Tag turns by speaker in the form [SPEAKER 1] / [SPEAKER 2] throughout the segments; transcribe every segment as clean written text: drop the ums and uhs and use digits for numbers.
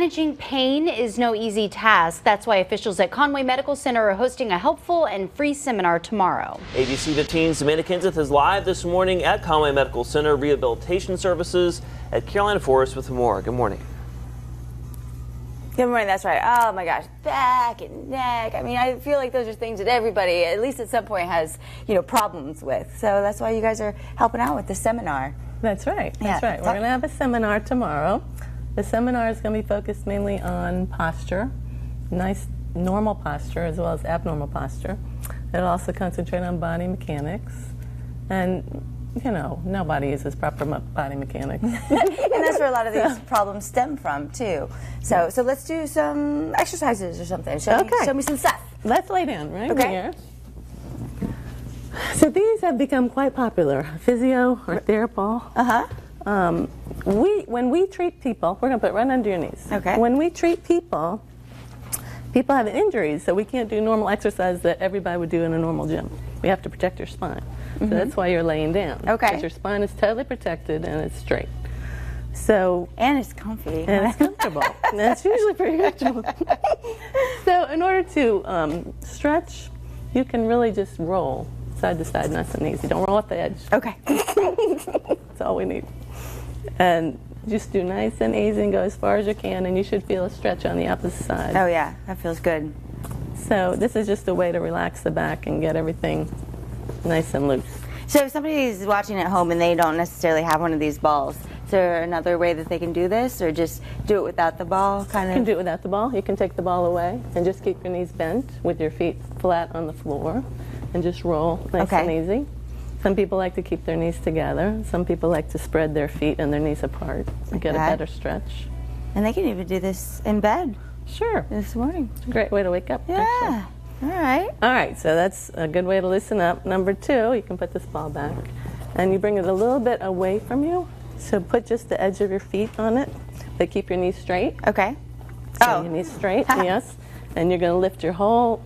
[SPEAKER 1] Managing pain is no easy task. That's why officials at Conway Medical Center are hosting a helpful and free seminar tomorrow.
[SPEAKER 2] ABC 15's Amanda Kenseth is live this morning at Conway Medical Center Rehabilitation Services at Carolina Forest with more. Good morning.
[SPEAKER 3] Good morning, that's right. Oh my gosh, back and neck. I mean, I feel like those are things that everybody, at least at some point, has, problems with. So that's why you guys are helping out with the seminar.
[SPEAKER 4] That's right. That's right. We're going to have a seminar tomorrow. The seminar is going to be focused mainly on posture, nice normal posture as well as abnormal posture. It'll also concentrate on body mechanics. And, nobody uses proper body mechanics.
[SPEAKER 3] And that's where a lot of these problems stem from, too. So let's do some exercises or something. Show me some stuff.
[SPEAKER 4] Let's lay down right
[SPEAKER 3] Okay.
[SPEAKER 4] here. So these have become quite popular. Physio or Therapol. When we treat people, we're going to put it right under your knees.
[SPEAKER 3] Okay.
[SPEAKER 4] When we treat people, people have injuries, so we can't do normal exercise that everybody would do in a normal gym. We have to protect your spine. So that's why you're laying down.
[SPEAKER 3] Okay.
[SPEAKER 4] Because your spine is totally protected and it's straight. So
[SPEAKER 3] And it's comfy.
[SPEAKER 4] and it's comfortable. And that's usually pretty comfortable. So in order to stretch, you can really just roll side to side, nice and easy. Don't roll off the edge.
[SPEAKER 3] Okay.
[SPEAKER 4] That's all we need. And just do nice and easy and go as far as you can, and you should feel a stretch on the opposite side.
[SPEAKER 3] Oh yeah, that feels good.
[SPEAKER 4] So this is just a way to relax the back and get everything nice and loose.
[SPEAKER 3] So if somebody's watching at home and they don't necessarily have one of these balls, is there another way that they can do this, or just do it without the ball?
[SPEAKER 4] You can do it without the ball. You can take the ball away and just keep your knees bent with your feet flat on the floor and just roll nice and easy. Some people like to keep their knees together. Some people like to spread their feet and their knees apart and get a better stretch.
[SPEAKER 3] And they can even do this in bed.
[SPEAKER 4] Sure.
[SPEAKER 3] This morning.
[SPEAKER 4] It's a great way to wake up.
[SPEAKER 3] Yeah.
[SPEAKER 4] Actually.
[SPEAKER 3] All right.
[SPEAKER 4] All right, so that's a good way to loosen up. Number 2, you can put this ball back. And you bring it a little bit away from you. So put just the edge of your feet on it, but keep your knees straight.
[SPEAKER 3] Okay.
[SPEAKER 4] So your knees straight, yes. And you're going to lift your whole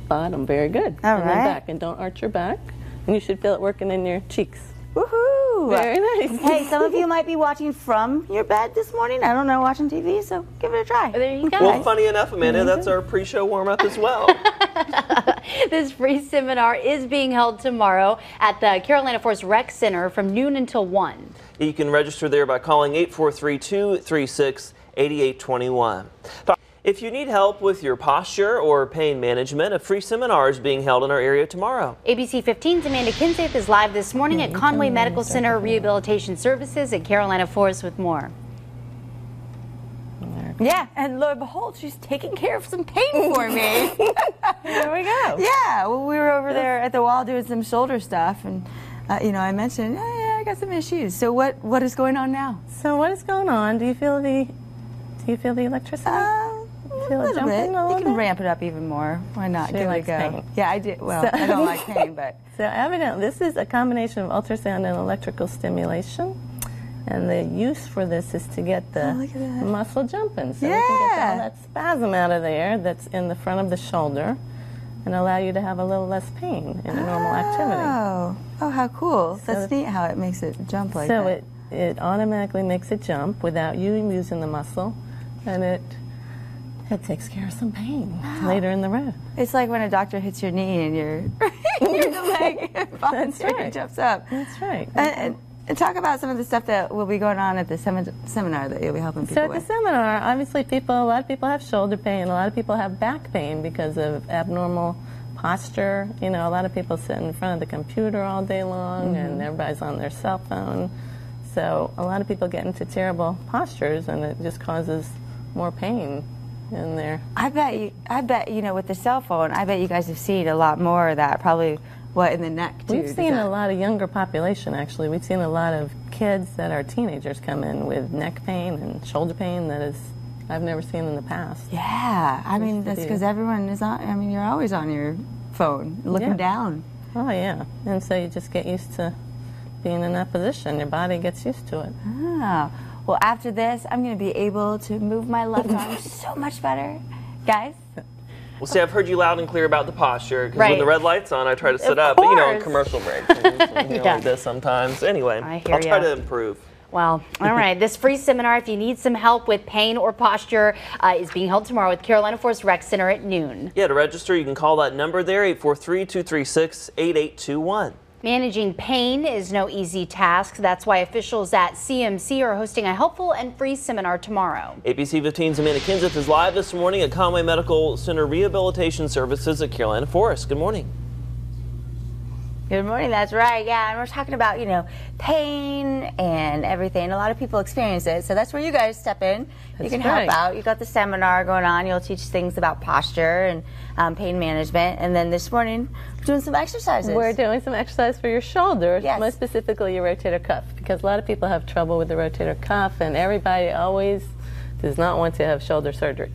[SPEAKER 4] bottom. Very good.
[SPEAKER 3] All
[SPEAKER 4] and
[SPEAKER 3] right.
[SPEAKER 4] then back. And don't arch your back. And you should feel it working in your cheeks.
[SPEAKER 3] Woohoo!
[SPEAKER 4] Very nice.
[SPEAKER 3] Hey, some of you might be watching from your bed this morning. I don't know, watching TV, so give it a try.
[SPEAKER 1] There you go.
[SPEAKER 2] Well, funny enough, Amanda, that's our pre-show warm-up as well.
[SPEAKER 1] This free seminar is being held tomorrow at the Carolina Forest Rec Center from noon until 1.
[SPEAKER 2] You can register there by calling 843-236-8821. If you need help with your posture or pain management, a free seminar is being held in our area tomorrow.
[SPEAKER 1] ABC 15's Amanda Kenseth is live this morning at Conway Medical Center Rehabilitation Services at Carolina Forest with more.
[SPEAKER 3] Yeah, and lo and behold, she's taking care of some pain for me.
[SPEAKER 4] There we go.
[SPEAKER 3] Yeah, well, we were over there at the wall doing some shoulder stuff, and I mentioned, yeah, I got some issues. So what is going on now?
[SPEAKER 4] So what is going on? Do you feel the electricity?
[SPEAKER 3] A little bit. You can ramp it up even more. Why not? Give it a go.
[SPEAKER 4] Pain.
[SPEAKER 3] Yeah, I do. Well, I don't like pain, but.
[SPEAKER 4] So evidently, this is a combination of ultrasound and electrical stimulation. And the use for this is to get the muscle jumping. So we can get all that spasm out of there that's in the front of the shoulder and allow you to have a little less pain in a normal activity.
[SPEAKER 3] Oh, how cool. So that's neat how it makes it jump like that.
[SPEAKER 4] So it automatically makes it jump without you using the muscle, and it takes care of some pain later in the road.
[SPEAKER 3] It's like when a doctor hits your knee and your leg voluntarily jumps up.
[SPEAKER 4] That's right.
[SPEAKER 3] And talk about some of the stuff that will be going on at the seminar that you'll be helping people
[SPEAKER 4] with. So at the seminar, obviously a lot of people have shoulder pain, a lot of people have back pain because of abnormal posture. A lot of people sit in front of the computer all day long and everybody's on their cell phone. So a lot of people get into terrible postures and it just causes more pain in there.
[SPEAKER 3] I bet with the cell phone, I bet you guys have seen a lot more of that, probably in the neck too.
[SPEAKER 4] We've seen a lot of younger population actually. We've seen a lot of kids that are teenagers come in with neck pain and shoulder pain that I've never seen in the past.
[SPEAKER 3] Yeah, I mean that's because everyone is on, you're always on your phone looking down.
[SPEAKER 4] Oh yeah, and so you just get used to being in that position. Your body gets used to it.
[SPEAKER 3] Oh. Well, after this, I'm going to be able to move my left arm so much better. Guys?
[SPEAKER 2] Well, see, I've heard you loud and clear about the posture, because when the red light's on, I try to sit up. But, commercial breaks, like this sometimes. Anyway, I'll try to improve.
[SPEAKER 1] Well, all right. This free seminar, if you need some help with pain or posture, is being held tomorrow at Carolina Forest Rec Center at noon.
[SPEAKER 2] Yeah, to register, you can call that number there, 843-236-8821. Managing
[SPEAKER 1] pain is no easy task. That's why officials at CMC are hosting a helpful and free seminar tomorrow.
[SPEAKER 2] ABC 15's Amanda Kenseth is live this morning at Conway Medical Center Rehabilitation Services at Carolina Forest. Good morning.
[SPEAKER 3] Good morning, that's right, yeah, and we're talking about, pain and everything. A lot of people experience it, so that's where you guys step in. You can help out. You got the seminar going on. You'll teach things about posture and pain management, and then this morning we're doing some exercises.
[SPEAKER 4] We're doing some exercise for your shoulder,
[SPEAKER 3] yes.
[SPEAKER 4] Most specifically your rotator cuff, because a lot of people have trouble with the rotator cuff, and everybody always does not want to have shoulder surgery.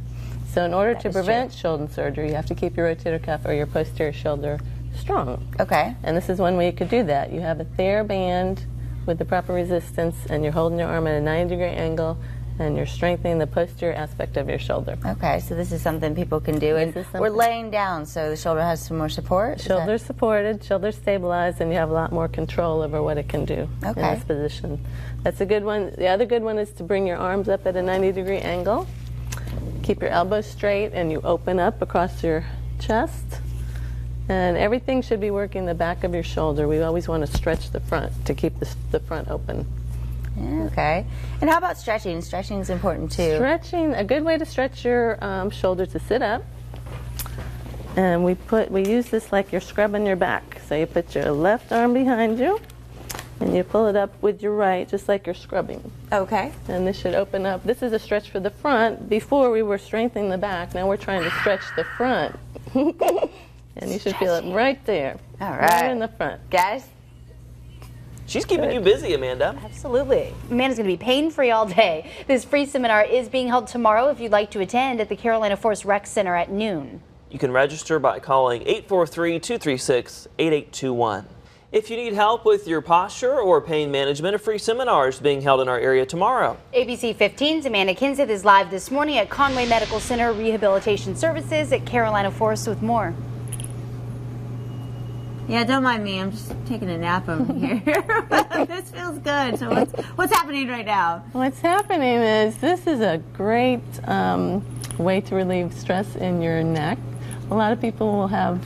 [SPEAKER 4] So in order to prevent shoulder surgery, you have to keep your rotator cuff or your posterior shoulder strong.
[SPEAKER 3] Okay.
[SPEAKER 4] And this is one way you could do that. You have a TheraBand with the proper resistance, and you're holding your arm at a 90-degree angle, and you're strengthening the posterior aspect of your shoulder.
[SPEAKER 3] Okay, so this is something people can do, and we're laying down, so the shoulder has some more support.
[SPEAKER 4] Shoulder's supported, shoulder's stabilized, and you have a lot more control over what it can do in this position. That's a good one. The other good one is to bring your arms up at a 90-degree angle. Keep your elbows straight, and you open up across your chest. And everything should be working the back of your shoulder. We always want to stretch the front to keep the front open.
[SPEAKER 3] Yeah, okay. And how about stretching? Stretching is important too.
[SPEAKER 4] Stretching, a good way to stretch your shoulder to sit up. And we use this like you're scrubbing your back. So you put your left arm behind you, and you pull it up with your right, just like you're scrubbing.
[SPEAKER 3] Okay.
[SPEAKER 4] And this should open up. This is a stretch for the front. Before we were strengthening the back. Now we're trying to stretch the front. And you should feel it right there.
[SPEAKER 3] All right.
[SPEAKER 4] Right in the front.
[SPEAKER 3] Guys?
[SPEAKER 2] She's keeping you busy, Amanda.
[SPEAKER 1] Absolutely. Amanda's going to be pain-free all day. This free seminar is being held tomorrow if you'd like to attend at the Carolina Forest Rec Center at noon.
[SPEAKER 2] You can register by calling 843-236-8821. If you need help with your posture or pain management, a free seminar is being held in our area tomorrow.
[SPEAKER 1] ABC 15's Amanda Kenseth is live this morning at Conway Medical Center Rehabilitation Services at Carolina Forest with more.
[SPEAKER 3] Yeah, don't mind me. I'm just taking a nap over here. This feels good. So what's happening right now?
[SPEAKER 4] What's happening is this is a great way to relieve stress in your neck. A lot of people will have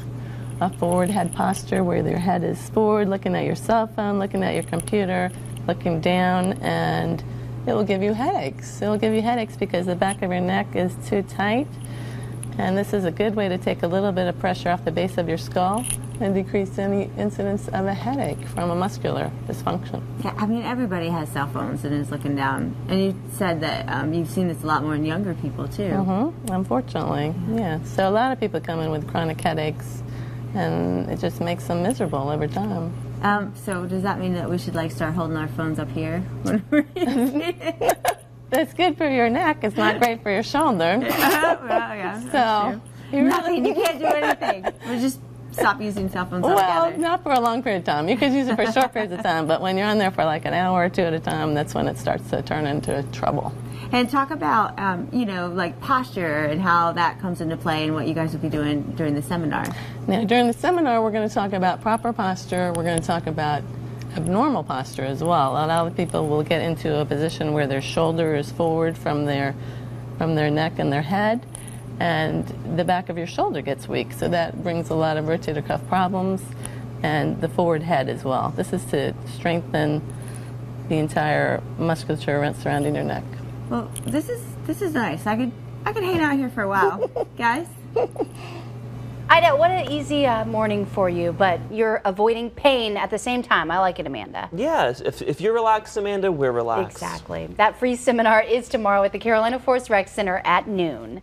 [SPEAKER 4] a forward head posture where their head is forward, looking at your cell phone, looking at your computer, looking down, and it will give you headaches. It will give you headaches because the back of your neck is too tight. And this is a good way to take a little bit of pressure off the base of your skull and decrease any incidence of a headache from a muscular dysfunction.
[SPEAKER 3] Yeah, I mean, everybody has cell phones and is looking down. And you said that you've seen this a lot more in younger people, too.
[SPEAKER 4] Mm-hmm. Unfortunately, yeah. So a lot of people come in with chronic headaches, and it just makes them miserable over time.
[SPEAKER 3] So does that mean that we should, start holding our phones up here when we're eating?
[SPEAKER 4] That's good for your neck. It's not great for your shoulder.
[SPEAKER 3] Well, yeah,
[SPEAKER 4] so
[SPEAKER 3] nothing. You can't do anything. We'll just stop using cell phones altogether.
[SPEAKER 4] Well, not for a long period of time. You could use it for short periods of time, but when you're on there for like an hour or two at a time, that's when it starts to turn into trouble.
[SPEAKER 3] And talk about, posture and how that comes into play and what you guys will be doing during the seminar.
[SPEAKER 4] Now, during the seminar, we're going to talk about proper posture. We're going to talk about abnormal posture as well. A lot of people will get into a position where their shoulder is forward from their neck and their head, and the back of your shoulder gets weak. So that brings a lot of rotator cuff problems and the forward head as well. This is to strengthen the entire musculature surrounding your neck.
[SPEAKER 3] Well, this is nice. I could hang out here for a while, guys.
[SPEAKER 1] I know, what an easy morning for you, but you're avoiding pain at the same time. I like it, Amanda.
[SPEAKER 2] Yes, if you're relaxed, Amanda, we're relaxed.
[SPEAKER 1] Exactly. That free seminar is tomorrow at the Carolina Forest Rec Center at noon.